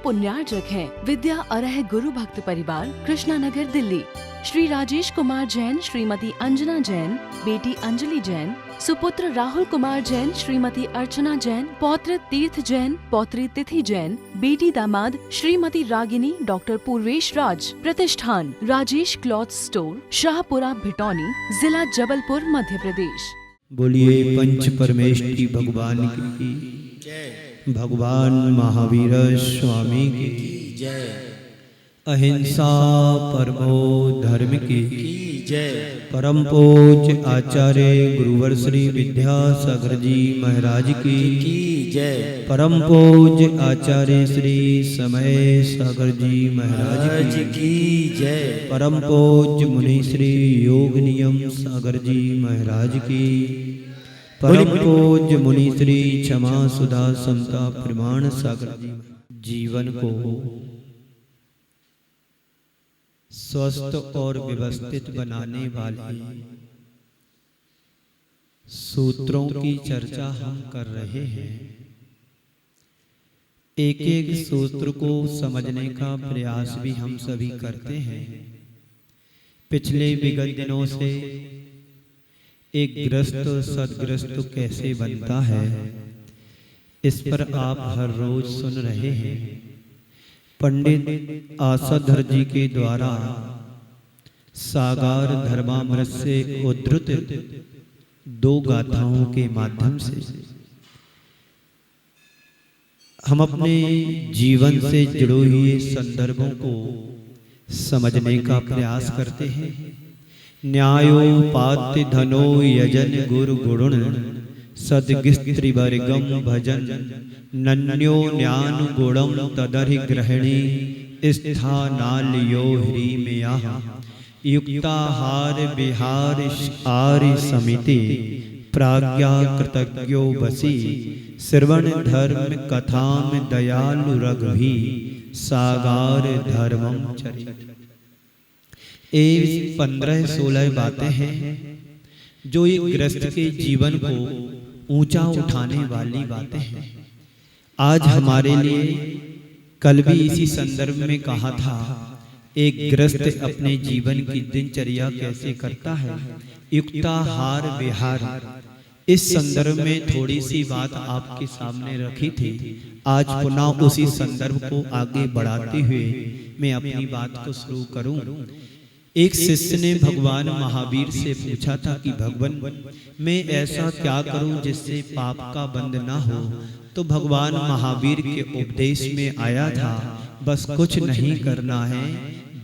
पुण्यार्जक हैं। विद्या अरह गुरु भक्त परिवार, कृष्णा नगर, दिल्ली। श्री राजेश कुमार जैन, श्रीमती अंजना जैन, बेटी अंजलि जैन, सुपुत्र राहुल कुमार जैन, श्रीमती अर्चना जैन, पौत्र तीर्थ जैन, पौत्री तिथि जैन, बेटी दामाद श्रीमती रागिनी डॉक्टर पूर्वेश राज। प्रतिष्ठान राजेश क्लॉथ स्टोर, शाहपुरा, भिटौनी, जिला जबलपुर, मध्य प्रदेश। बोलिए पंच परमेष्टि भगवान की जय, भगवान महावीर स्वामी की जय, अहिंसा परमो धर्म की जय, परम पूज्य आचार्य गुरुवर श्री विद्यासागर जी महाराज की जय, परम पूज्य आचार्य श्री समय सागर जी महाराज की जय, परम पूज्य मुनि श्री योग नियम सागर जी महाराज की, परम पूज्य मुनि श्री क्षमा सुधा समता प्रमाण सागर जी। जीवन को स्वस्थ और व्यवस्थित बनाने वाले सूत्रों की चर्चा हम कर रहे हैं। एक एक सूत्र को समझने का प्रयास भी हम सभी करते हैं। पिछले विगत दिनों से एक ग्रस्त सदग्रस्त कैसे बनता है, इस पर आप हर रोज सुन रहे हैं। पंडित आसाधर जी के द्वारा सागार धर्मामृत से उद्धृत 2 गाथाओं के माध्यम से हम अपने जीवन से जुड़े हुए संदर्भों को समझने का प्रयास करते हैं। न्यायोपात्य धनो यजन गुरु गुरुण सदगिस्त्रिवर्गम भजन नन्यो ज्ञान गुणम तदरि ग्रहणी स्थानाल्यो ह्रीमया युक्ताहार विहार आर्य समिति प्राज्ञा कृतज्ञो बसी श्रवण धर्म कथाम दयालु रघुभी सागार धर्मम चरित। 15-16 बातें हैं जो एक गृहस्थ के जीवन को ऊंचा उठाने वाली बातें हैं। आज हमारे लिए, कल भी इसी संदर्भ में कहा था, एक गृहस्थ अपने जीवन की दिनचर्या कैसे करता है, युक्ताहार विहार। इस संदर्भ में थोड़ी सी बात आपके सामने रखी थी। आज पुनः उसी संदर्भ को आगे बढ़ाते हुए मैं अपनी बात को शुरू करूं। एक शिष्य ने भगवान महावीर से पूछा था कि भगवान, मैं ऐसा क्या करूं जिससे पाप का बंध ना हो। तो भगवान महावीर के उपदेश में आया था, बस कुछ नहीं करना है।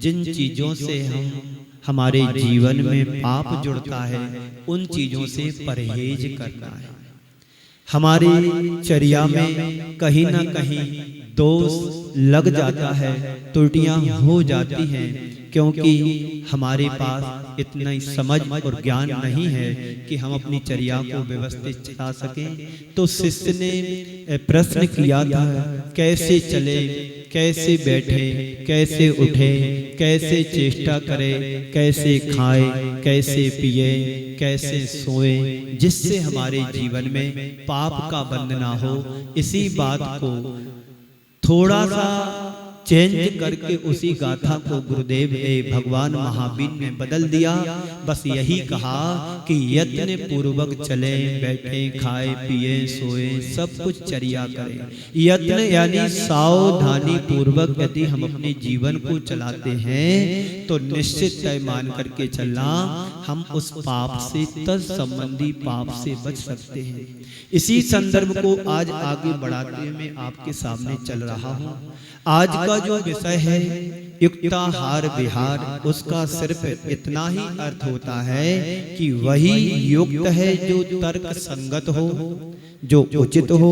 जिन चीजों से हमारे जीवन में पाप जुड़ता है, उन चीजों से परहेज करना है। हमारी चर्या में कहीं ना कहीं दोष लग जाता है, त्रुटियां हो जाती हैं, क्योंकि हमारे पास इतना समझ और ज्ञान नहीं है कि हम अपनी चर्या को व्यवस्थित चला सकें। तो शिष्य ने प्रश्न किया था, कैसे चले, कैसे बैठे, कैसे उठे, कैसे चेष्टा करे, कैसे खाए, कैसे पिए, कैसे सोए, जिससे हमारे जीवन में पाप का बंध ना हो। इसी बात को थोड़ा सा चेंज करके उसी गाथा को गुरुदेव भगवान महावीर ने बदल दिया। बस यही कहा कि यत्न पूर्वक चले, बैठे, खाए, पिए, सोए, सब कुछ चर्या करें। यत्न यानी सावधानी पूर्वक यदि हम अपने जीवन को चलाते हैं तो निश्चित तय मान करके चलना, हम उस पाप से, तत्संबंधी पाप से बच सकते हैं। इसी संदर्भ को आज आगे बढ़ाते हुए मैं आपके सामने चल रहा हूँ। आज का जो विषय है युक्ताहार विहार, उसका सिर्फ इतना ही अर्थ होता है कि वही युक्त है जो तर्क संगत हो, जो उचित हो,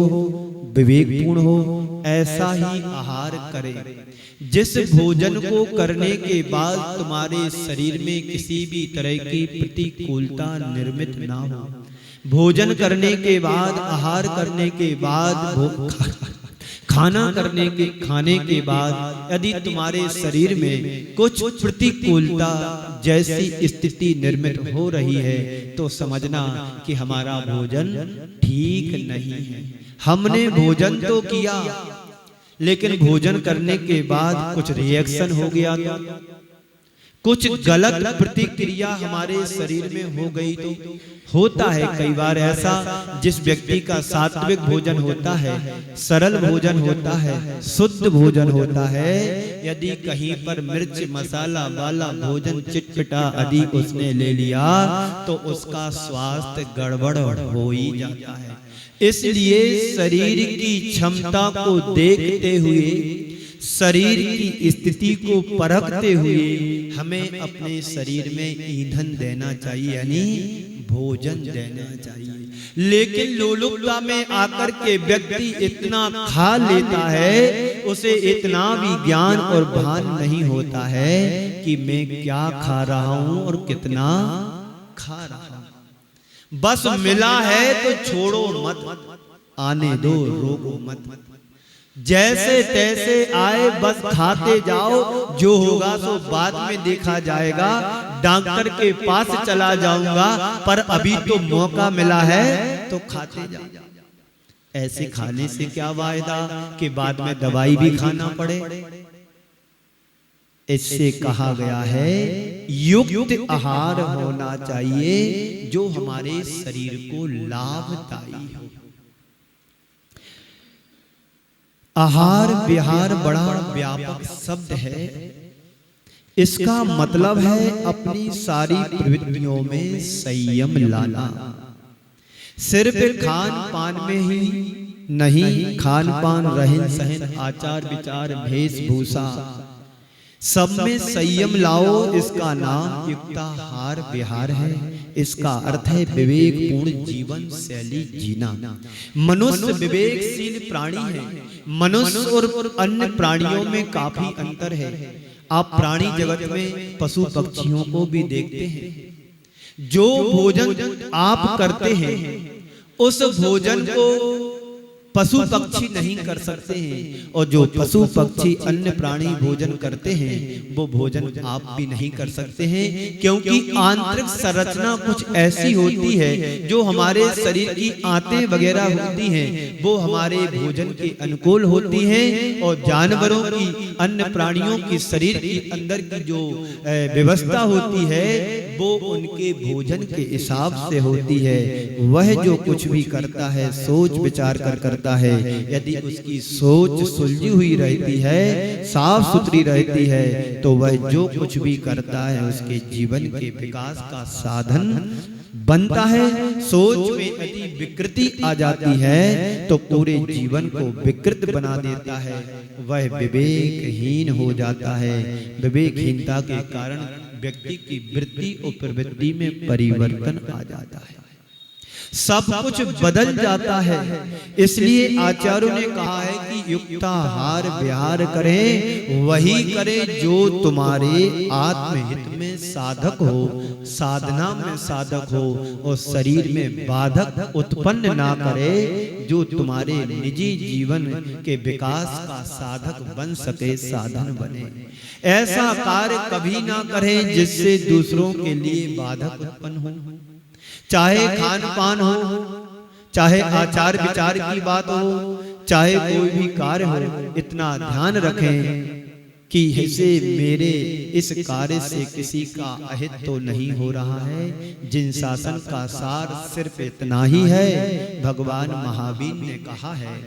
विवेकपूर्ण हो, ऐसा ही आहार करे। जिस भोजन को करने के बाद तुम्हारे शरीर में किसी भी तरह की प्रतिकूलता निर्मित ना हो, भोजन करने के बाद, आहार करने के बाद, खाने के बाद यदि तुम्हारे शरीर में कुछ प्रतिकूलता जैसी स्थिति निर्मित हो रही है, तो समझना कि हमारा भोजन ठीक नहीं है। हमने भोजन तो किया, लेकिन भोजन करने के बाद कुछ रिएक्शन हो गया था, कुछ गलत प्रतिक्रिया हमारे शरीर में हो गई। तो होता है कई बार ऐसा, जिस व्यक्ति का सात्विक भोजन होता है, सरल भोजन होता है, शुद्ध भोजन होता है, यदि कहीं पर मिर्च मसाला वाला भोजन चिटपटा आदि उसने ले लिया तो उसका स्वास्थ्य गड़बड़ हो ही जाता है। इसलिए शरीर की क्षमता को देखते हुए, शरीर की स्थिति को परखते हुए हमें अपने शरीर में ईंधन देना चाहिए, यानी भोजन देना चाहिए। लेकिन लोलुपता में आकर के व्यक्ति इतना खा लेता है, उसे इतना भी ज्ञान और भान नहीं होता है कि मैं क्या खा रहा हूं और कितना खा रहा हूं। बस मिला है तो छोड़ो मत, आने दो रोको मत, जैसे तैसे आए बस खाते जाओ, जो होगा सो बाद में देखा जाएगा, डॉक्टर के पास चला जाऊंगा, पर अभी तो मौका मिला है तो खाते जाओ। ऐसे खाने से क्या वायदा कि बाद में दवाई भी खाना पड़े। इससे कहा गया है युक्त आहार होना चाहिए जो हमारे शरीर को लाभदायी हो। आहार विहार बड़ा व्यापक शब्द है। इसका मतलब है अपनी सारी प्रवृत्तियों में संयम लाना। सिर्फ खान पान में ही नहीं, खान पान, रहन सहन, आचार विचार, वेशभूषा, सब में संयम लाओ। इसका नाम युक्ताहार विहार है। इसका अर्थ है विवेकपूर्ण जीवन शैली जीना। मनुष्य विवेकशील प्राणी है। मनुष्य और अन्य प्राणियों में काफी अंतर है। आप प्राणी जगत में पशु पक्षियों को भी देखते हैं। जो भोजन आप करते हैं उस भोजन को पशु पक्षी नहीं कर सकते हैं, और जो पशु पक्षी अन्य प्राणी भोजन करते हैं वो भोजन आप भी नहीं कर सकते हैं, क्योंकि आंतरिक संरचना कुछ ऐसी होती है जो हमारे शरीर की आंतें वगैरह होती हैं वो हमारे भोजन के अनुकूल होती हैं, और जानवरों की, अन्य प्राणियों की शरीर के अंदर की जो व्यवस्था होती है वो उनके भोजन के हिसाब से होती है। वह जो कुछ भी करता है सोच विचार कर करता है। यदि उसकी सोच सुलझी हुई रहती है, साफ सुथरी रहती है, तो वह जो कुछ भी करता है उसके जीवन के विकास का साधन बनता है। सोच में यदि विकृति आ जाती है तो पूरे जीवन को विकृत बना देता है। वह विवेकहीन हो जाता है। विवेकहीनता के कारण व्यक्ति की वृत्ति और प्रवृत्ति में परिवर्तन आ जाता है, सब कुछ बदल जाता है। इसलिए आचार्यों ने कहा है कि युक्ताहार विहार करें, वही करें जो तुम्हारे आत्महित में साधक हो, साधना में साधक हो, और शरीर में बाधक उत्पन्न ना करे, जो तुम्हारे निजी जीवन के विकास का साधक बन सके, साधन बने। ऐसा कार्य कभी ना करें जिससे दूसरों के लिए बाधक उत्पन्न हो, चाहे खान पान हो, चाहे आचार विचार की बात हो, चाहे कोई भी कार्य हो। इतना ध्यान रखें कि इसे मेरे इस कार्य से किसी का अहित तो नहीं हो रहा है। जिन शासन का सार सिर्फ इतना ही है। भगवान महावीर ने कहा है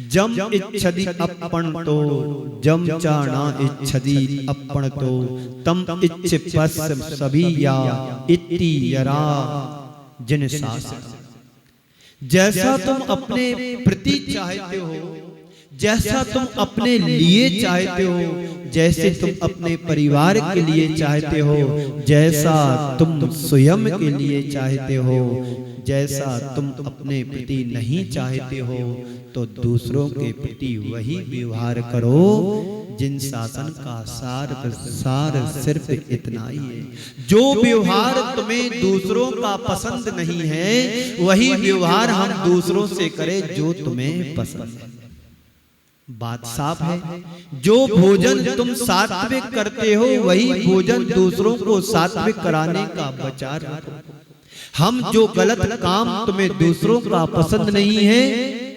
जम इच्छति अपन तो जम चाणा इच्छति अपन तो तम इच्छिपस सभी या इति यरा जिन शासन। जैसा तुम अपने प्रति चाहते हो, जैसा तुम अपने लिए चाहते हो, जैसे तुम अपने परिवार के लिए चाहते हो, जैसा तुम स्वयं के लिए चाहते हो, जैसा तुम अपने प्रति नहीं चाहते हो, तो दूसरों के प्रति वही व्यवहार करो। जिन शासन का सार सिर्फ इतना ही है। जो व्यवहार तुम्हें दूसरों का पसंद नहीं है, वही व्यवहार हम दूसरों से करें जो तुम्हें पसंद है। बात साफ है। जो भोजन तुम सात्विक करते हो, वही भोजन दूसरों को सात्विक कराने का विचार रखो। हम जो गलत काम तुम्हें दूसरों का पसंद नहीं है,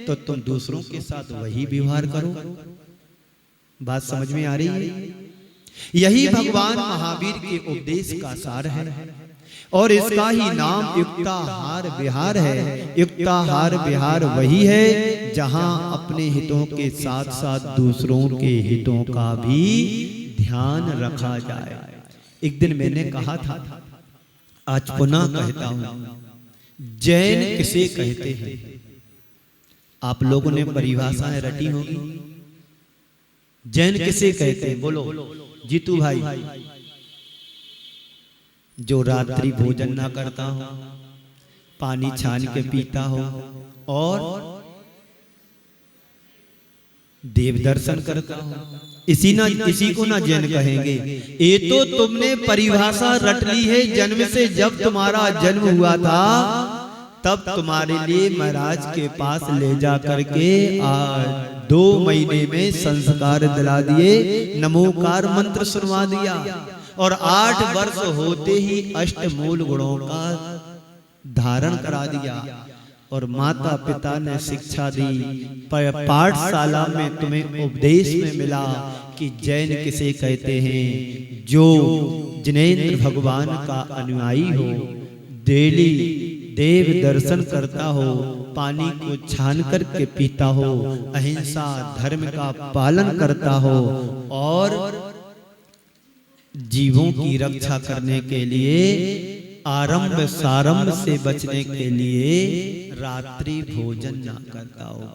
तो तुम दूसरों के साथ वही व्यवहार करो। बात समझ में आ रही है? यही भगवान महावीर के उपदेश का सार है और इसका ही नाम युक्ताहार विहार है। युक्ताहार विहार वही है जहां अपने हितों के साथ साथ दूसरों के हितों का भी ध्यान रखा जाए। एक दिन मैंने कहा था, आज पुनः कहता हूं, जैन किसे कहते हैं? आप लोगों ने परिभाषाएं रटी होगी। जैन किसे कहते हैं? बोलो जीतू भाई। जो रात्रि भोजन ना करता हो, पानी छान के पीता हो और देव दर्शन करता हो, इसी को ना जैन कहेंगे। ये तो तुमने परिभाषा रट ली है। जन्म से जब तुम्हारा जन्म हुआ था तब तुम्हारे लिए महाराज के पास ले जा करके 2 महीने में संस्कार दिला दिए, नमोकार मंत्र सुनवा दिया और 8 वर्ष होते ही अष्टमूल गुणों का धारण करा दिया और माता पिता ने शिक्षा दी। पाठशाला में तुम्हें उपदेश में मिला कि जैन किसे कहते हैं? जो जिनेंद्र भगवान का अनुयायी हो, डेली देव दर्शन करता हो, पानी को छान करके पीता हो, अहिंसा धर्म का पालन करता हो और जीवों की रक्षा करने के लिए आरंभ सारंभ से बचने के लिए रात्रि भोजन ना करता हो।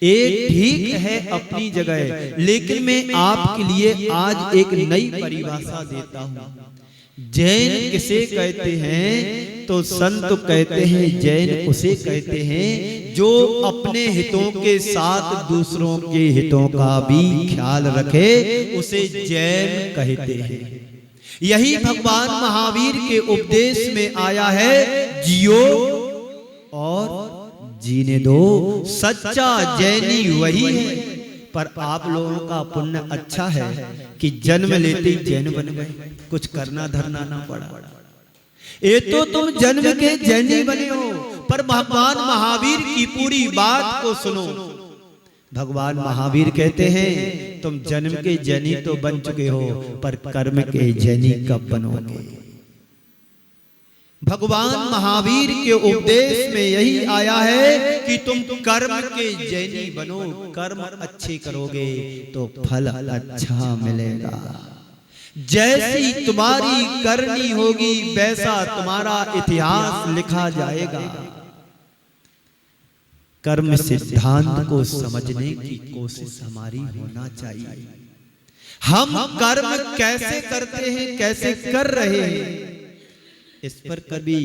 ये ठीक है अपनी जगह, लेकिन मैं आपके लिए आज एक नई परिभाषा देता हूं। जैन किसे कहते हैं? तो संत कहते हैं जैन उसे कहते हैं जो अपने हितों के साथ दूसरों के हितों का भी ख्याल रखे, उसे जैन कहते हैं। यही भगवान महावीर के उपदेश में आया है, जियो और जीने दो। सच्चा जैनी वही है। पर आप लोगों का पुण्य अच्छा है कि जन्म लेते ही जैन बन गए, कुछ करना धरना ना पड़ा। ये तो तुम जन्म के जैनी बने हो, पर भगवान महावीर की पूरी बात को सुनो। भगवान महावीर कहते हैं तुम जन्म के जैनी तो बन चुके हो, पर कर्म के जैनी कब बनोगे? भगवान महावीर के उपदेश में यही आया है कि तुम कर्म के जैनी बनो। कर्म अच्छे करोगे तो फल अच्छा मिलेगा। जैसी तुम्हारी करनी होगी वैसा तुम्हारा इतिहास लिखा जाएगा। कर्म सिद्धांत को समझने की कोशिश हमारी होना चाहिए। हम कर्म कैसे करते हैं, कैसे कर रहे हैं, इस पर कभी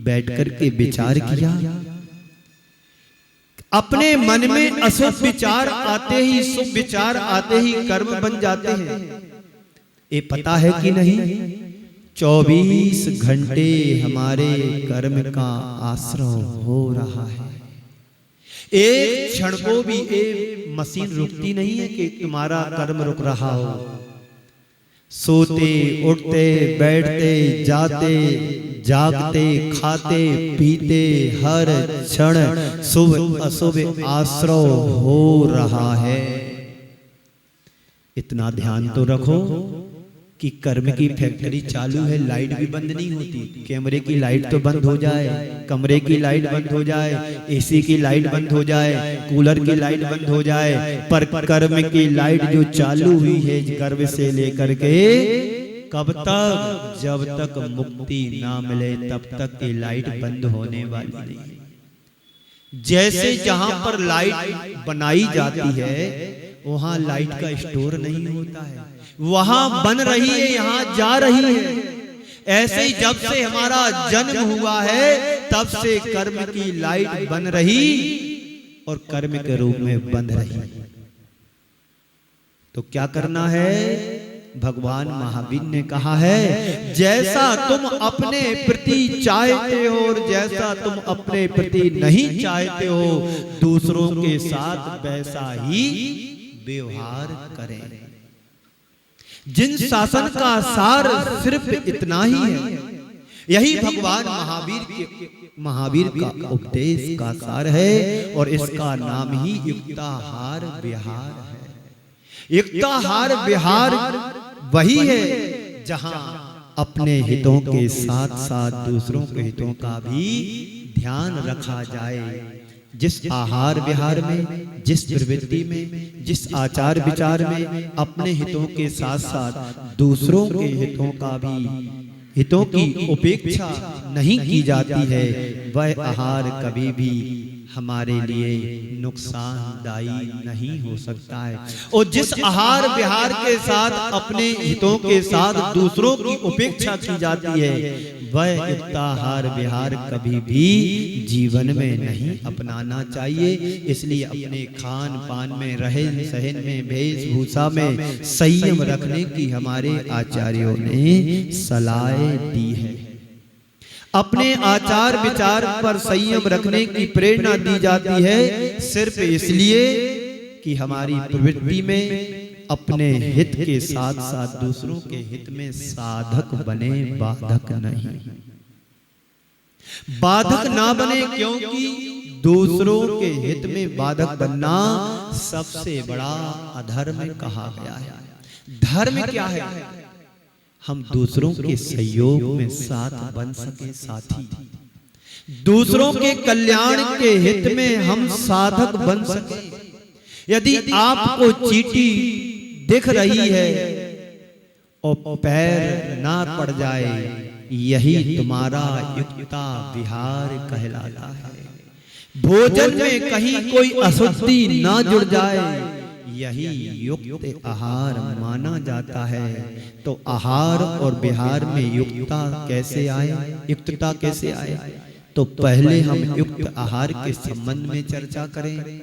बैठकर के विचार किया? अपने मन में अशुभ विचार आते ही, शुभ विचार आते ही कर्म बन जाते हैं। ये पता है कि नहीं? 24 घंटे हमारे कर्म का आश्रय हो रहा है। एक क्षण को भी एक मशीन रुकती नहीं है कि तुम्हारा कर्म रुक रहा हो। सोते उठते बैठते जाते जागते खाते पीते हर क्षण शुभ अशुभ आश्रय हो रहा है। इतना ध्यान तो रखो कि कर्म की फैक्ट्री चालू है, लाइट भी बंद नहीं होती। कैमरे की लाइट तो बंद हो जाए, कमरे की लाइट बंद हो जाए, एसी की लाइट बंद हो जाए, कूलर की लाइट बंद हो जाए, पर कर्म की लाइट जो चालू हुई है गर्भ से लेकर के कब तक? जब तक मुक्ति ना मिले तब तक ये लाइट बंद होने वाली नहीं। जैसे जहां पर लाइट बनाई जाती है वहां लाइट का स्टोर नहीं होता है, वहां बन रही है, यहां जा रही है। ऐसे ही जब से हमारा जन्म हुआ है तब से कर्म की लाइट बन रही और कर्म के रूप में बंध रही। तो क्या करना है? भगवान महावीर ने कहा है, जैसा तुम अपने प्रति चाहते हो और जैसा तुम अपने प्रति नहीं चाहते हो, दूसरों के साथ वैसा ही व्यवहार करें। जिन शासन का सार सिर्फ इतना ही है, यही भगवान महावीर का उपदेश का सार है और इसका नाम ही युक्ताहार विहार है। युक्ताहार विहार वही है जहां अपने हितों के साथ साथ दूसरों के हितों का भी ध्यान रखा जाए। जिस आहार विहार में, जिस प्रवृत्ति में, जिस आचार विचार में अपने हितों के साथ साथ दूसरों के हितों का भी, हितों की उपेक्षा नहीं की जाती है, वह आहार कभी भी हमारे लिए नुकसानदायी नहीं हो सकता है। और जिस आहार विहार के साथ अपने हितों के साथ दूसरों की उपेक्षा की जाती है, वह युक्ताहार विहार कभी भी जीवन में नहीं अपनाना चाहिए। इसलिए अपने खान पान में, रहन सहन में, वेशभूषा में संयम रखने की हमारे आचार्यों ने सलाह दी है। अपने आचार विचार पर संयम रखने की प्रेरणा दी जाती है सिर्फ इसलिए कि हमारी प्रवृत्ति में अपने हित के साथ साथ दूसरों के हित में साधक बने, बाधक नहीं। बाधक ना बने, क्योंकि दूसरों के हित में बाधक बनना सबसे बड़ा अधर्म कहा गया है। धर्म क्या है? हम दूसरों के सहयोग में साथ बन सके साथी, दूसरों के कल्याण के हित में हम साधक बन सके। यदि आपको चींटी दिख रही है और पैर ना पड़ जाए, यही तुम्हारा युक्ता विहार कहलाता है। भोजन में कहीं कोई अशुद्धि ना जुड़ जाए, यही युक्त आहार माना जाता है। तो आहार और विहार में युक्तता कैसे आए, युक्तता कैसे आए? तो पहले हम युक्त आहार के संबंध में चर्चा करें।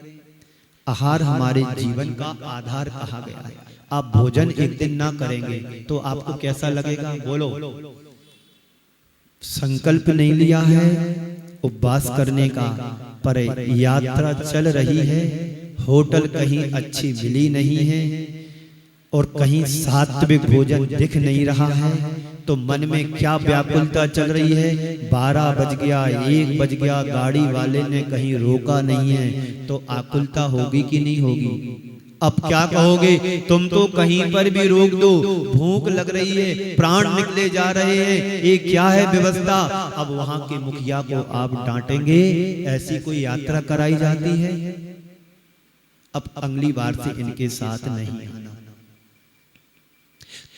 आहार हमारे जीवन का आधार कहा गया है। आप भोजन एक दिन ना करेंगे तो आपको कैसा लगेगा? बोलो। संकल्प नहीं लिया है उपवास करने का, पर यात्रा चल रही है, होटल कहीं अच्छी मिली नहीं है और कहीं सात्विक भोजन दिख नहीं रहा है, तो मन में क्या व्याकुलता चल रही है? 12 बज गया, 1 बज गया, गाड़ी वाले ने कहीं रोका नहीं है, तो आकुलता होगी कि नहीं होगी? अब क्या कहोगे? तुम तो कहीं पर भी रोक दो, भूख लग रही है, प्राण निकले जा रहे हैं, ये क्या है व्यवस्था? अब वहां के मुखिया को आप डांटेंगे, ऐसी कोई यात्रा कराई जाती है? अब अगली बार से इनके साथ नहीं आना।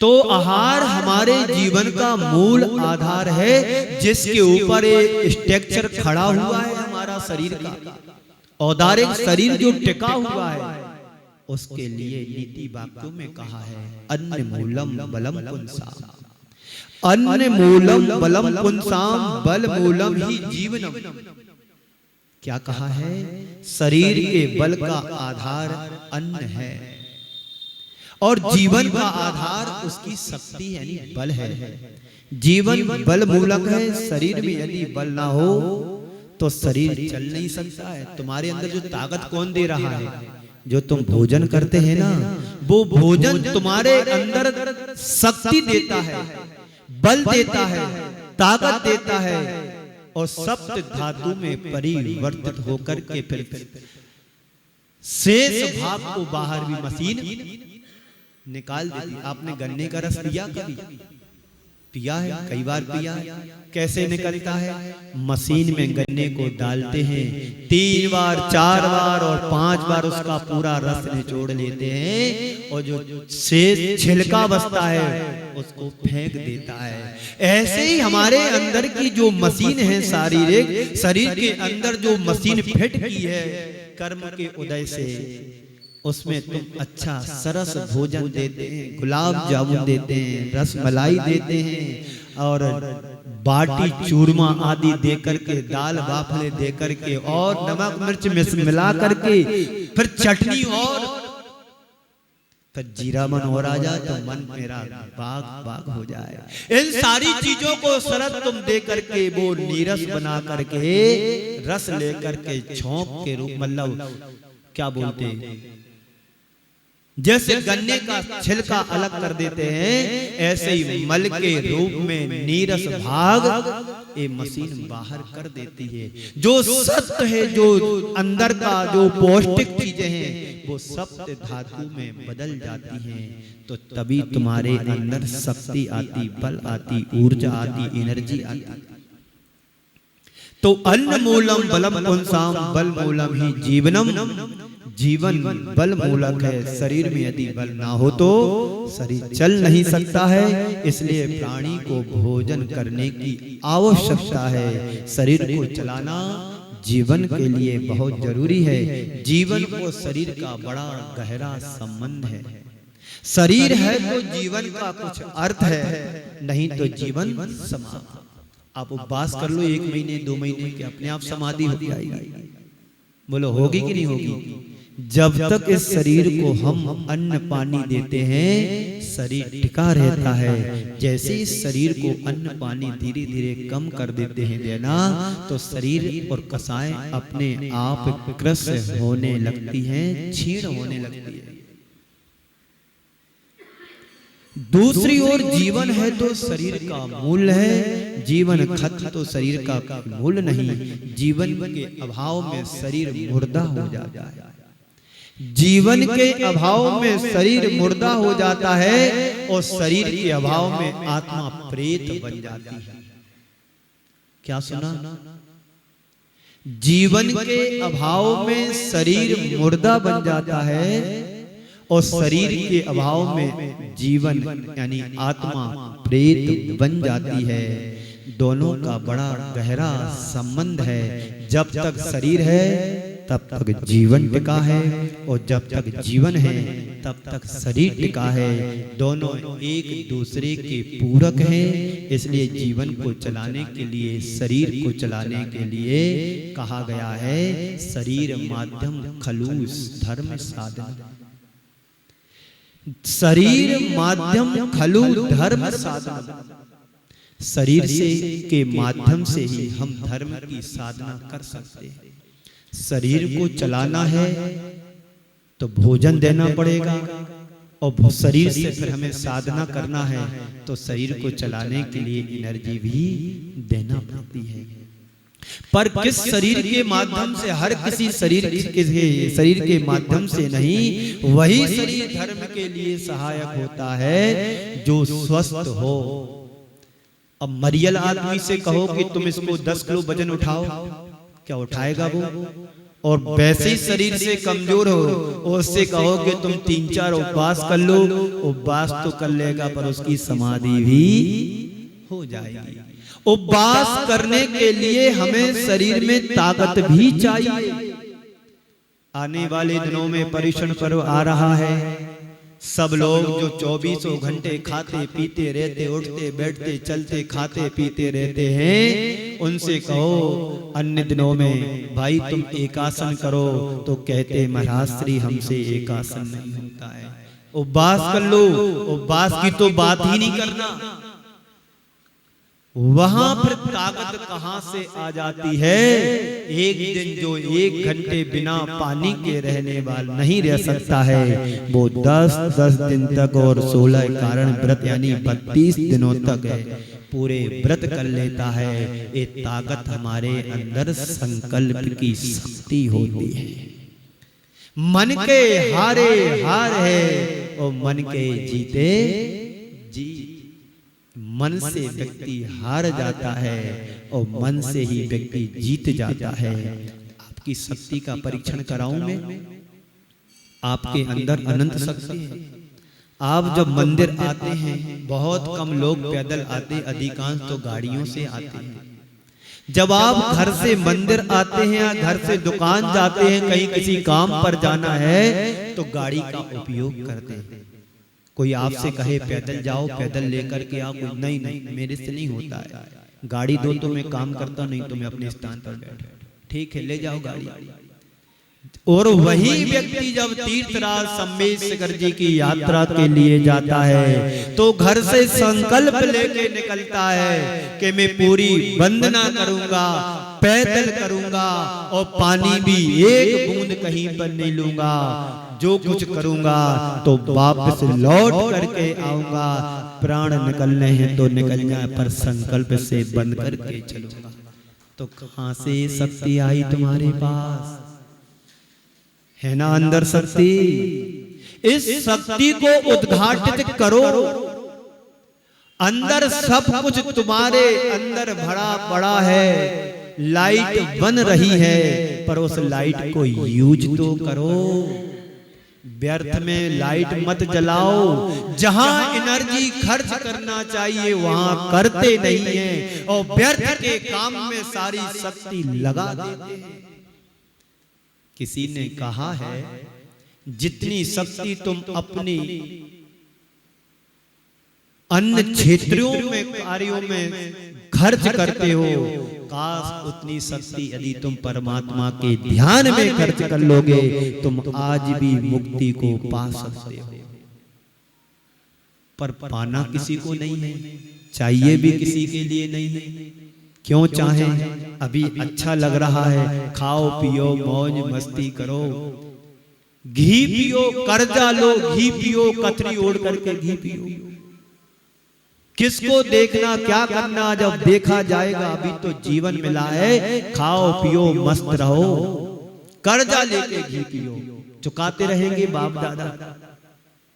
तो आहार हमारे जीवन का मूल आधार है, जिसके ऊपर एक स्ट्रक्चर खड़ा हुआ है हमारा शरीर का। औदारिक शरीर जो टिका हुआ है, उसके लिए नीति वाक्यों में कहा है अन्न मूलम बलम पुंसाम, अन्न मूलम बलम पुंसाम, बल मूलम ही जीवनम। क्या कहा है? शरीर के बल का आधार अन्न है और जीवन का आधार उसकी शक्ति यानी बल है। जीवन बल मूलक है। शरीर में यदि बल ना हो तो शरीर चल नहीं सकता है। तुम्हारे अंदर जो ताकत कौन दे रहा है? जो तुम भोजन करते हैं ना, वो भोजन तुम्हारे अंदर शक्ति देता है, बल देता है, ताकत देता है और सप्त धातु में परिवर्तित होकर के फिर शेष भाग को बाहर भी मशीन निकाल देती। आपने गन्ने का रस पिया कभी? पिया है, कई बार पिया है। कैसे निकलता है? मशीन में गन्ने को डालते हैं, 3 बार 4 बार और 5 बार उसका पूरा रस निचोड़ लेते हैं और जो शेष छिलका बचता है उसको फेंक देता है। ऐसे ही हमारे अंदर की जो मशीन है शारीरिक, शरीर के अंदर जो मशीन फिट की है कर्म के उदय से, उसमें तुम अच्छा सरस भोजन देते हैं, गुलाब जामुन देते हैं, रस मलाई देते हैं और बाटी चूरमा आदि दे करके, दाल बाफले दे करके और नमक मिर्च मिला करके फिर चटनी और फिर जीरा मन हो आ जाए तो मन मेरा बाग बाग हो जाए। इन सारी चीजों को शरत तुम दे करके वो नीरस बना करके रस ले करके छोंक के रूप, मतलब क्या बोलते हैं, जैसे गन्ने का छिलका अलग कर देते हैं, ऐसे ही मल के रूप में नीरस भाग ये मशीन बाहर कर देती है। जो सत्य है, जो अंदर का जो पौष्टिक चीजें हैं, वो सत्य धातु में बदल जाती हैं। तो तभी तुम्हारे अंदर शक्ति आती, बल आती, ऊर्जा आती, एनर्जी आती। तो अन्न मूलम बलम पुंसाम, बल मूलम ही जीवनम। जीवन बल मूलक है। शरीर में यदि बल ना हो तो शरीर चल नहीं सकता है। इसलिए प्राणी को भोजन करने की आवश्यकता है। शरीर को चलाना जीवन के लिए बहुत जरूरी है। जीवन को शरीर का बड़ा गहरा संबंध है। शरीर है तो जीवन का कुछ अर्थ है, नहीं तो जीवन समाप्त। आप उपवास कर लो 1 महीने 2 महीने के, अपने आप समाधि हो जाएगी। बोलो होगी कि नहीं होगी? जब तक इस शरीर को हम अन्न पानी देते हैं, शरीर टिका रहता है। जैसे इस शरीर को अन्न पानी धीरे धीरे कम कर देते हैं देना, तो शरीर और कसाएं अपने आप कृष्ण होने लगती हैं, क्षीण होने लगती है। दूसरी ओर जीवन है तो शरीर का मूल है। जीवन खत्म तो शरीर का मूल नहीं। जीवन के अभाव में शरीर मुर्दा हो जाता है। जीवन के अभाव में शरीर मुर्दा हो जाता है और शरीर के अभाव में आत्मा प्रेत बन जाती है। क्या सुना? जीवन के अभाव में शरीर मुर्दा बन जाता है और शरीर के अभाव में जीवन यानी आत्मा प्रेत बन जाती है। दोनों का बड़ा गहरा संबंध है। जब तक शरीर है तब तक जीवन टिका है, और जब तक जीवन है तब तक शरीर टिका है। दोनों एक दूसरे के पूरक हैं। इसलिए जीवन को चलाने के लिए, शरीर को चलाने के लिए कहा गया है, शरीर माध्यम खलूस धर्म साधन। शरीर माध्यम खलु धर्म साधन। शरीर से के माध्यम से ही हम धर्म की साधना कर सकते हैं। शरीर को चलाना है तो भोजन देना पड़ेगा, और शरीर से फिर हमें साधना करना है तो शरीर को चलाने के लिए एनर्जी भी देना पड़ती है। पर किस शरीर के माध्यम से? हर किसी शरीर के माध्यम से नहीं। वही शरीर धर्म के लिए सहायक होता है जो स्वस्थ हो। अब मरियल आदमी से कहो कि तुम इसको 10 किलो वजन उठाओ, क्या उठाएगा वो? और वैसे ही शरीर से कमजोर हो, उससे कहो कि तुम 3-4 उपवास कर लो, उपवास तो कर लेगा पर उसकी समाधि भी हो जाएगी। उपवास करने के लिए हमें शरीर में ताकत भी चाहिए। आने वाले दिनों में पर्युषण पर्व आ रहा है। सब लोग जो 24 घंटे खाते पीते रहते, उठते बैठते चलते खाते पीते रहते हैं, उनसे कहो अन्य दिनों में भाई तुम एकासन करो, तो कहते महाराज श्री हमसे एकासन नहीं होता है। उपवास कर लो, उपवास की तो बात ही नहीं करना। वहां फिर ताकत कहां से आ जाती है? एक दिन जो 1 घंटे बिना पानी के रहने वाला नहीं रह सकता है, वो 10 दिन तक और 16 कारण व्रत यानी 32 दिनों तक पूरे व्रत कर लेता है। ये ताकत हमारे अंदर संकल्प की शक्ति होती है। मन के हारे हार है और मन के जीते जीत। मन से व्यक्ति हार जाता है और मन से ही व्यक्ति जीत जाता है। आपकी शक्ति का परीक्षण कराऊं मैं? आपके अंदर अनंत शक्ति है। आप जब मंदिर आते हैं, बहुत कम लोग पैदल आते, अधिकांश तो गाड़ियों से आते हैं। जब आप घर से मंदिर आते हैं या घर से दुकान जाते हैं, कहीं किसी काम पर जाना है, तो गाड़ी का उपयोग करते हैं। कोई आपसे कहे पैदल जाओ, पैदल लेकर के आओ, नहीं नहीं मेरे से नहीं होता है, गाड़ी दो तो मैं काम करता, नहीं तो मैं अपने स्थान पर बैठा। ठीक है, ले जाओ गाड़ी। और वही व्यक्ति जब तीर्थराज सम्मेशकर जी की यात्रा के लिए जाता है, तो घर से संकल्प लेके निकलता है कि मैं पूरी वंदना करूंगा, पैदल करूंगा और पानी भी एक बूंद कहीं पर नहीं लूंगा। जो कुछ करूंगा तो वापस लौट करके आऊंगा। प्राण निकलने हैं तो निकल जाए, पर संकल्प से बंद करके चलूंगा। तो कहां से शक्ति आई तुम्हारे पास? है ना अंदर शक्ति? इस शक्ति को उद्घाटित करो। अंदर सब कुछ तुम्हारे अंदर भरा पड़ा है। लाइट बन रही है, पर उस लाइट को यूज तो करो। व्यर्थ में लाइट मत जलाओ। जहां एनर्जी खर्च करना चाहिए वहां करते नहीं है, और व्यर्थ के काम में सारी शक्ति लगा देते हैं। किसी ने कहा है, जितनी शक्ति तुम अपनी अन्य क्षेत्रों में कार्यों में खर्च करते हो, काश उतनी शक्ति यदि तुम परमात्मा के ध्यान में खर्च कर लोगे, तुम आज भी मुक्ति को पा सकते हो। पर पाना किसी को नहीं है, चाहिए भी किसी के लिए नहीं है। क्यों चाहे? अभी अच्छा लग रहा है, खाओ पियो मौज मस्ती करो, घी पियो, कर्जा लो, घी पियो, कतरी ओढ़ करके घी पियो। किसको देखना, क्या करना, जब देखा जाएगा। अभी तो जीवन मिला है, खाओ पियो मस्त रहो। कर्जा लेके घी पियो, चुकाते रहेंगे बाप दादा।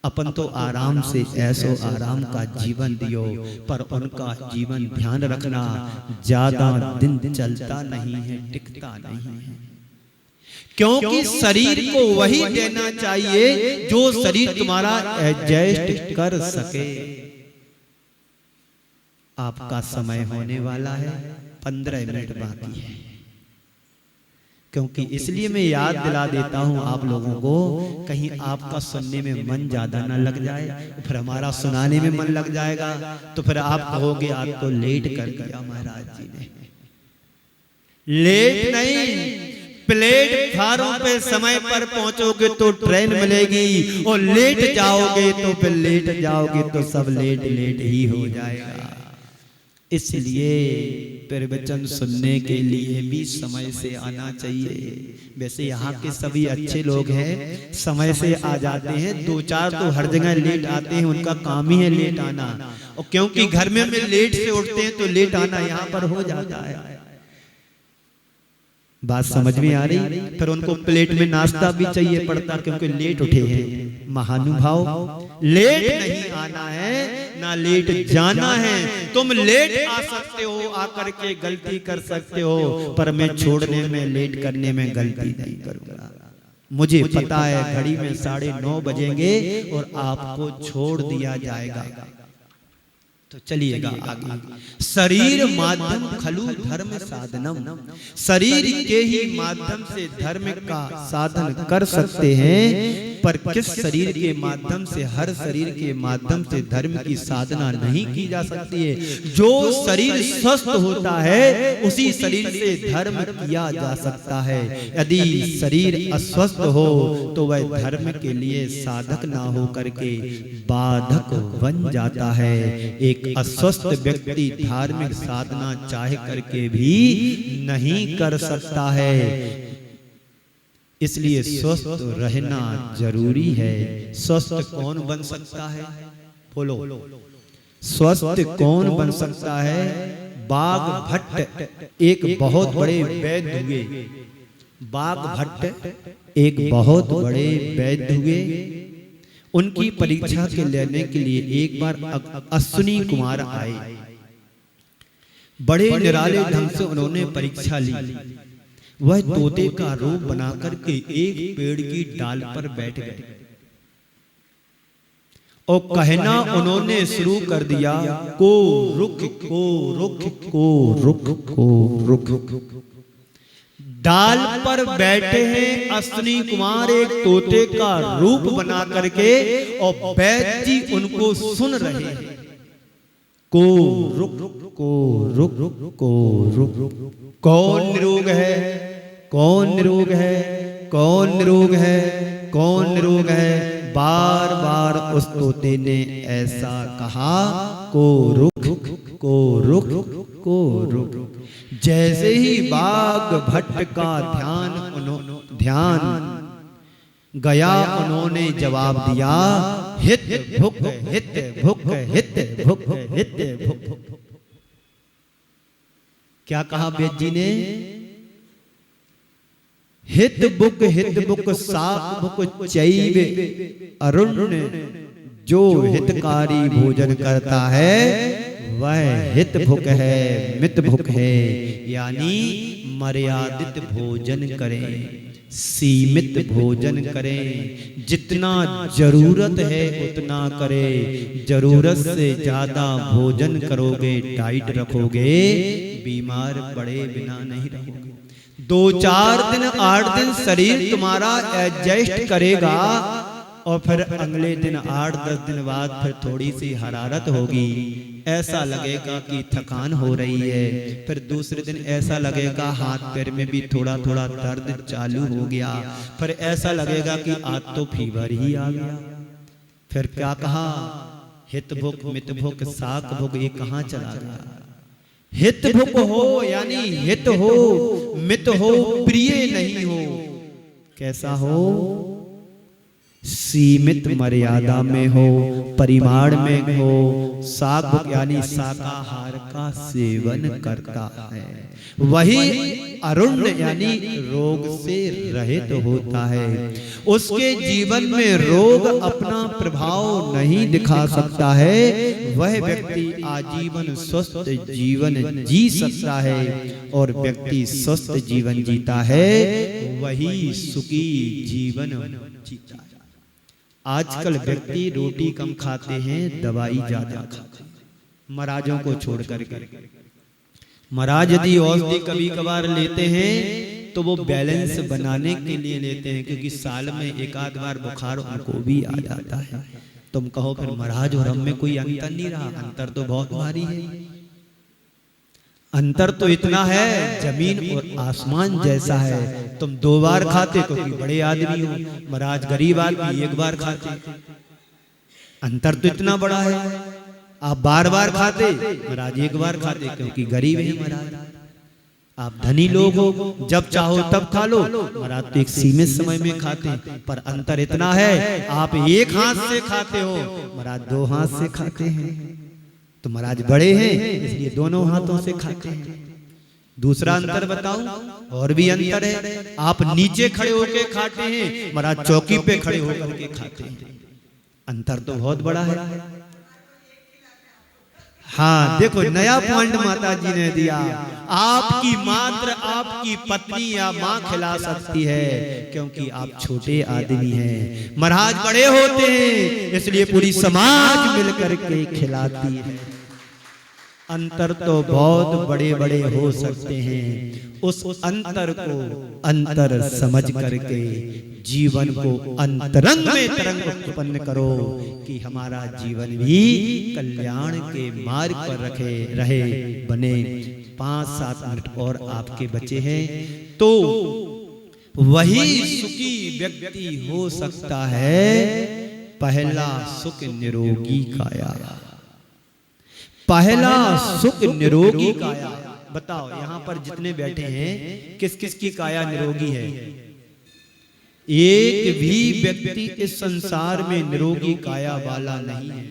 अपन तो आराम से ऐसो आराम का जीवन दियो, पर उनका जीवन ध्यान रखना, ज्यादा दिन चलता नहीं है, टिकता नहीं है। क्योंकि शरीर को वही देना चाहिए जो शरीर तुम्हारा एडजस्ट कर सके। आपका समय होने वाला है, 15 मिनट बाकी है। क्योंकि इसलिए मैं याद दिला देता हूं आप लोगों को, कहीं आपका सुनने में मन ज्यादा ना लग जाए, फिर हमारा सुनाने में मन लग जाएगा, तो फिर आप कहोगे आप तो लेट कर दिया महाराज जी ने। लेट नहीं, प्लेटफार्म पे समय पर पहुंचोगे तो ट्रेन मिलेगी, और लेट जाओगे तो फिर लेट जाओगे तो सब लेट लेट ही हो जाएगा। इसलिए प्रवचन सुनने के लिए भी समय से आना चाहिए। वैसे यहाँ के सभी अच्छे लोग हैं, समय से आ जाते हैं। 2-4 तो हर जगह लेट आते हैं, उनका काम ही है लेट आना। और क्योंकि घर में लेट से उठते हैं तो लेट आना यहाँ पर हो जाता है। बात समझ में आ रही? फिर उनको प्लेट में नाश्ता भी चाहिए पड़ता, क्योंकि लेट उठे हैं। महानुभाव, लेट नहीं आना है ना लेट जाना है। तुम लेट आ सकते हो, आकर के गलती कर सकते हो, पर मैं छोड़ने में, लेट करने में गलती नहीं करूंगा। मुझे पता है घड़ी में 9:30 बजेंगे और आपको छोड़ दिया जाएगा। तो चलिएगा आगे। शरीर माध्यम खलु धर्म साधनम, शरीर के ही माध्यम से धर्म का साधन कर सकते हैं, पर किस शरीर के माध्यम से? हर शरीर के माध्यम से धर्म की साधना नहीं की जा सकती है। जो शरीर स्वस्थ होता है उसी शरीर से धर्म किया जा सकता है। यदि शरीर अस्वस्थ हो तो वह धर्म के लिए साधक ना हो करके बाधक बन जाता है। एक अस्वस्थ व्यक्ति धार्मिक साधना चाहे करके भी नहीं कर सकता है। इसलिए स्वस्थ रहना जरूरी है। स्वस्थ कौन बन सकता है? बोलो, स्वस्थ कौन बन सकता है? बाघ भट्ट एक बहुत बड़े वैद्य हुए। बाघ भट्ट एक बहुत बड़े वैद्य हुए। उनकी परीक्षा के लेने के लिए एक बार अश्विनी कुमार आए। बड़े निराले ढंग से उन्होंने परीक्षा ली। वह तोते का रूप बनाकर के एक पेड़ की डाल पर बैठ गए और कहना उन्होंने शुरू कर दिया, को रुक को रुक को रुक को रुक। डाल पर बैठे हैं अश्विनी कुमार एक तोते का रूप बना करके, और वैद्य जी उनको सुन रहे हैं। को रुक को रुक को रुक। कौन निरोग है? कौन निरोग है? कौन निरोग है? कौन निरोग है? बार बार उस तोते ने ऐसा कहा, को रुक को रुक को रुक। जैसे ही बाघ भट्ट का ध्यान गया उन्होंने जवाब दिया, हित भुक हित भुक हित भुक हित भुक। क्या कहा वेद जी ने? हित बुक साक बुक चैव अरुण, जो हितकारी भोजन करता है वह हित भुक है, मित भुक है। यानी मर्यादित भोजन करें, सीमित भोजन करें, जितना जरूरत है उतना करें। जरूरत से ज्यादा भोजन करोगे, डाइट रखोगे, बीमार पड़े बिना नहीं रहोगे। 2-4 दिन 8 दिन शरीर तुम्हारा एडजस्ट करेगा और फिर अगले दिन 8-10 दिन बाद फिर थोड़ी सी हरारत होगी, ऐसा लगेगा कि थकान हो रही है। फिर दूसरे दिन ऐसा लगेगा हाथ पैर में भी थोड़ा थोड़ा दर्द चालू हो गया। फिर ऐसा लगेगा कि आज तो फीवर ही आ गया। फिर क्या कहा? हित भुक मित भुक साक भुक, ये कहाँ चला गया? हित भुक हो यानी हित हो, मित हो, प्रिय नहीं हो। कैसा हो? सीमित मर्यादा में हो, परिमाण में हो। साक यानी शाकाहार का सेवन करता है, वही अरुण यानी रोग से रहित होता है। उसके जीवन में रोग अपना प्रभाव नहीं दिखा सकता है। वह व्यक्ति आजीवन स्वस्थ जीवन जी सकता है, और व्यक्ति स्वस्थ जीवन जीता है वही सुखी जीवन जीता है। आजकल व्यक्ति रोटी कम खाते हैं, दवाई ज्यादा खाते हैं, महाराजों को छोड़ करके। महाराज यदि औषधि कभी कभार लेते हैं तो वो बैलेंस बनाने के लिए लेते हैं, क्योंकि साल में एक आध बार बुखार उनको भी आ जाता है। तुम कहो फिर महाराज और हम में कोई अंतर नहीं रहा? अंतर तो बहुत भारी है। अंतर तो इतना है, जमीन और आसमान जैसा है। तुम 2 बार खाते तो बड़े आदमी हो, महाराज गरीब आदमी 1 बार खाते। अंतर तो इतना बड़ा है। आप बार बार खाते, महाराज 1 बार खाते, क्योंकि गरीब है महाराज। आप धनी लोग हो, जब चाहो तब खा लो, महाराज तो एक सीमित समय में खाते। पर अंतर इतना है, आप 1 हाथ से खाते हो, महाराज 2 हाथ से खाते हैं। तो महाराज बड़े हैं इसलिए दोनों हाथों से खाते हैं। दूसरा अंतर बताऊं, और भी अंतर है। आप नीचे खड़े होके खाते हैं, महाराज चौकी पे खड़े होकर के खाते हैं। अंतर तो बहुत बड़ा है। हाँ देखो, नया पॉइंट माता जी ने दिया। आपकी मात्र आपकी पत्नी या माँ खिला सकती है, क्योंकि आप छोटे आदमी हैं। महाराज बड़े होते हैं इसलिए पूरी समाज मिलकर के खिलाती है। अंतर तो बहुत बड़े बड़े हो सकते हैं। उस अंतर को अंतर समझ करके जीवन को अंतरंग में तरंग उत्पन्न करो, कि हमारा जीवन भी कल्याण के मार्ग पर रहे बने। 5-7 मिनट और आपके बचे हैं, तो वही सुखी व्यक्ति हो सकता है। पहला सुख निरोगी काया, पहला सुख निरोगी काया। बताओ यहाँ पर जितने बैठे हैं किस किस की काया निरोगी है? एक भी व्यक्ति इस संसार में निरोगी काया वाला नहीं है।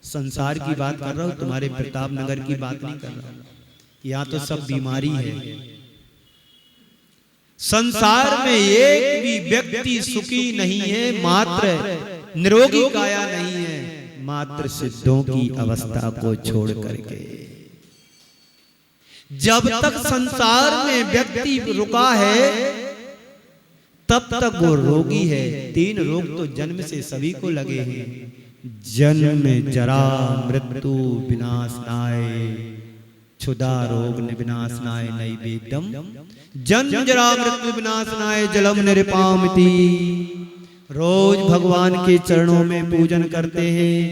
संसार की बात कर रहा हूं, तुम्हारे प्रताप नगर की बात नहीं कर रहा। यहाँ तो सब बीमारी है। संसार में एक भी व्यक्ति सुखी नहीं है, मात्र निरोगी काया नहीं है, मात्र सिद्धों की अवस्था को छोड़ करके। जब तक संसार में व्यक्ति रुका है तब तक वो रोगी है। 3 रोग तो जन्म से सभी को लगे हैं। जन्म जरा मृत्यु विनाशनाय, क्षुधा रोग विनाशनाय नैवेद्यम, जन्म जरा मृत्यु विनाशनाय जलम निरुपामिति। रोज भगवान के चरणों में पूजन करते हैं,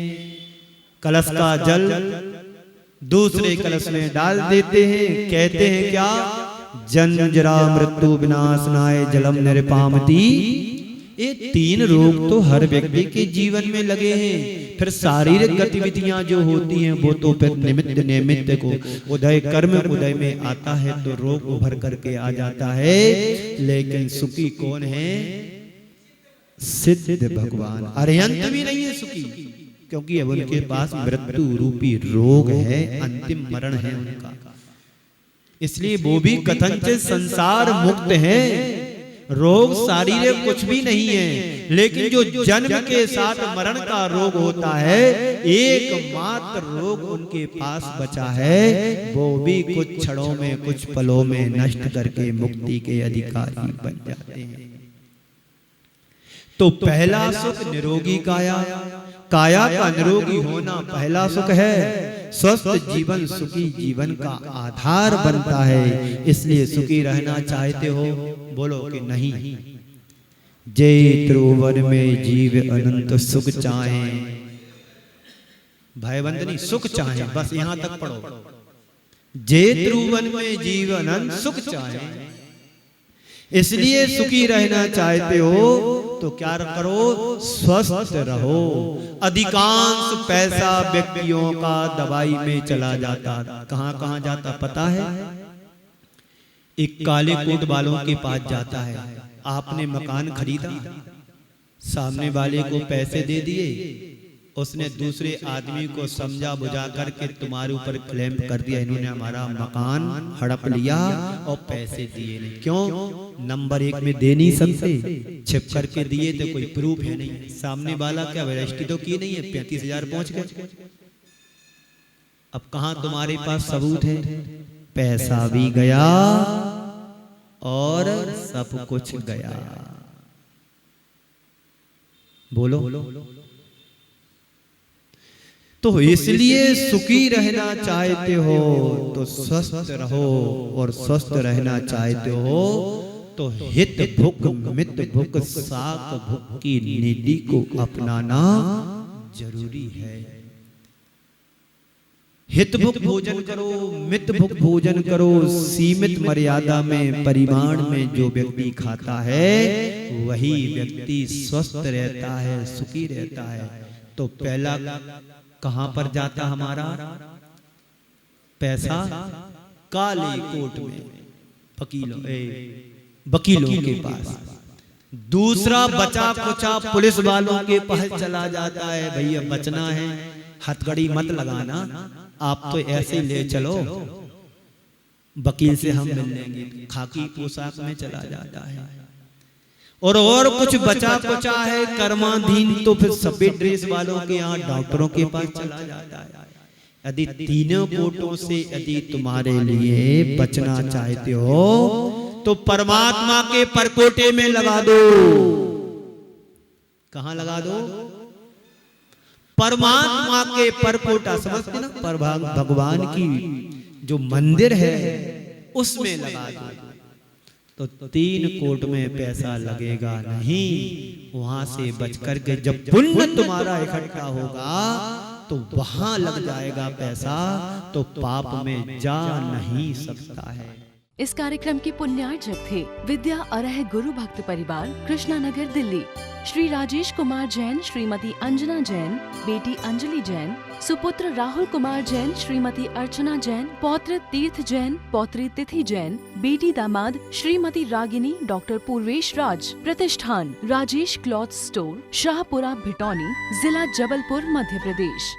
कलश का जल दूसरे कलश में डाल देते हैं, कहते हैं क्या? जन्म जरा मृत्यु विनाशनाय जलम निरुपामिति। ये 3 रोग तो हर व्यक्ति के जीवन में लगे हैं। फिर शारीरिक गतिविधियां जो होती हैं वो तो फिर निमित्त को उदय कर्म उदय में आता है तो रोग उभर करके आ जाता है। लेकिन सुखी कौन है? सिद्ध भगवान, अरहंत भी नहीं है सुखी, क्योंकि अब उनके पास मृत्यु रूपी रोग है, अंतिम मरण है उनका। इसलिए वो भी कथनचित संसार मुक्त है। रोग शारीरिक कुछ भी नहीं है, लेकिन जो जन्म के साथ मरण का रोग होता है, एकमात्र रोग उनके पास बचा है, वो भी कुछ क्षणों में, कुछ पलों में नष्ट करके मुक्ति के अधिकारी बन जाते हैं। तो पहला सुख निरोगी काया, काया का निरोगी होना पहला सुख है। स्वस्थ जीवन सुखी जीवन का आधार बनता है। इसलिए सुखी रहना चाहते हो, बोलो कि नहीं। जय त्रिभुवन में जीव अनंत सुख चाहे, भयबंद नहीं, सुख चाहे, बस यहां तक पढ़ो। जय त्रिभुवन में जीव अनंत सुख चाहे। इसलिए सुखी रहना चाहते हो तो क्या करो, स्वस्थ रहो। अधिकांश पैसा व्यक्तियों का दवाई में चला जाता, कहां कहां जाता पता है? एक काले कोट वालों के पास जाता है। आपने मकान खरीदा, सामने वाले को पैसे दे दिए, उसने दूसरे आदमी को समझा बुझा करके तुम्हारे ऊपर क्लेम कर दिया, इन्होंने हमारा मकान हड़प लिया और पैसे दिए नहीं। क्यों? नंबर 1 में दे नहीं सकते, छिप करके दिए तो कोई प्रूफ है नहीं। सामने वाला क्या रजिस्ट्री तो की नहीं है, 35,000 पहुंच गए। अब कहां तुम्हारे पास सबूत है? पैसा भी गया और सब कुछ गया। बोलो। तो इसलिए सुखी रहना चाहते हो तो स्वस्थ रहो, और स्वस्थ रहना चाहते हो तो हित भुक मित भुक साक भुक की निधि को अपनाना जरूरी है। हित भुक भोजन करो, मित भुक भोजन करो। सीमित मर्यादा में, परिमाण में जो व्यक्ति खाता है वही व्यक्ति स्वस्थ रहता है, सुखी रहता है। तो पहला कहां पर जाता हमारा पैसा? काले कोट में, वकीलों के पास। दूसरा बचा कुचा पुलिस वालों के पास चला जाता है। भैया बचना है, हथकड़ी मत लगाना, आप तो ऐसे ले चलो, वकील से हम मिल लेंगे। खाकी पोशाक में चला जाता है। और कुछ बचा कुचा है कर्माधीन, तो फिर सफेद ड्रेस वालों के यहाँ डॉक्टरों के पास चला जाता है। यदि तीनों कोटों से यदि तुम्हारे लिए बचना चाहते हो तो परमात्मा के परकोटे में लगा दो। कहां लगा दो? परमात्मा के परकोटा, समझते ना? भगवान की जो मंदिर है उसमें लगा दो, तो 3 कोट में पैसा लगेगा नहीं। वहां से बच करके जब पुण्य तुम्हारा इकट्ठा होगा तो वहां लग जाएगा पैसा, तो पाप में जा नहीं सकता है। इस कार्यक्रम के पुण्यार्जक थे विद्या अरह गुरु भक्त परिवार, कृष्णा नगर, दिल्ली। श्री राजेश कुमार जैन, श्रीमती अंजना जैन, बेटी अंजलि जैन, सुपुत्र राहुल कुमार जैन, श्रीमती अर्चना जैन, पौत्र तीर्थ जैन, पौत्री तिथि जैन, बेटी दामाद श्रीमती रागिनी, डॉक्टर पूर्वेश राज। प्रतिष्ठान राजेश क्लॉथ स्टोर, शाहपुरा, भिटौनी, जिला जबलपुर, मध्य प्रदेश।